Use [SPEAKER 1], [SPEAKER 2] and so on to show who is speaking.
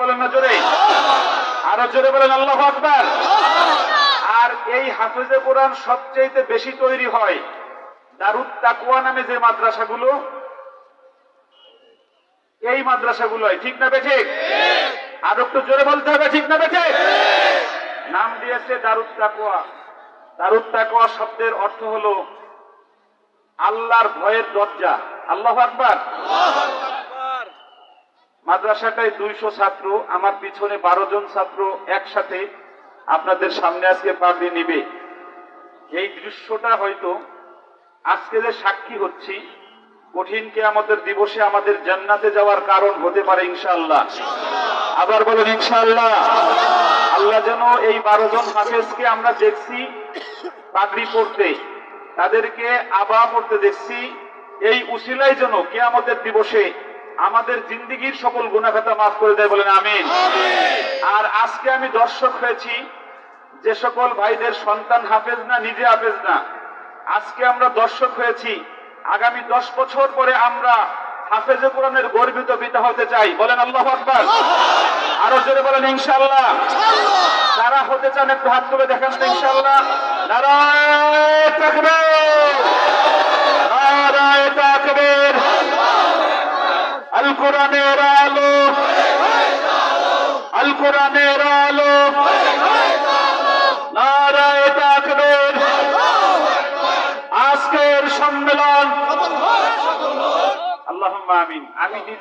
[SPEAKER 1] বলেন না জোরে, আরো জোরে বলেন আল্লাহু আকবার। আর এই হাফেজে কোরআন সবচেয়ে বেশি তৈরি হয় দারুত তাকওয়া নামে যে মাদ্রাসাগুলো, এই মাদ্রাসাগুলো, ঠিক না বেঠিক? আর একটু জোরে বলতে হবে, ঠিক না বেঠিক? নাম দিয়েছে দারুত তাকওয়া। দারুত তাকওয়া শব্দের অর্থ হলো আল্লাহর ভয়ের দরজা। আল্লাহু আকবার। মাদ্রাসাটায় 200 ছাত্র, আমার পিছনে 12 জন ছাত্র একসাথে আপনাদের সামনে আজকে পাগড়ি নিবে। এই দৃশ্যটা হয়তো আজকে যে সাক্ষী হচ্ছি, কঠিন কিয়ামতের দিবসে আমাদের জান্নাতে যাওয়ার কারণ হতে পারে ইনশাআল্লাহ। আবার বলেন ইনশাআল্লাহ। আল্লাহ যেন এই 12 জন হাফেজকে আমরা দেখছি পাগড়ি পড়তে, তাদেরকে আবা পড়তে দেখছি, এই উসিলায় যেন কিয়ামতের দিবসে আমাদের জিন্দেগীর সকল গুনাহ খাতা মাফ করে দেয়, বলেন আমিন। আর আজকে আমি দর্শক হয়েছি, যে সকল ভাইদের সন্তান হাফেজ না, নিজে হাফেজ না, আজকে আমরা দর্শক হয়েছি, আগামী 10 বছর পরে আমরা হাফেজে কোরআনের গর্বিত পিতা হতে চাই, বলেন আল্লাহু আকবার। আরো জোরে বলেন ইনশাআল্লাহ। যারা হতে চান একটু হাত তুলে দেখান তো ইনশাআল্লাহ। নারায়ে তাকবীর, নারায়ে তাকবীর। আল কোরআনের আলো, আল কোরআনের আলো, নারায়ে তাকবীর। আজকের সম্মেলন আল্লাহুম্মা আমিন। আমি নিজে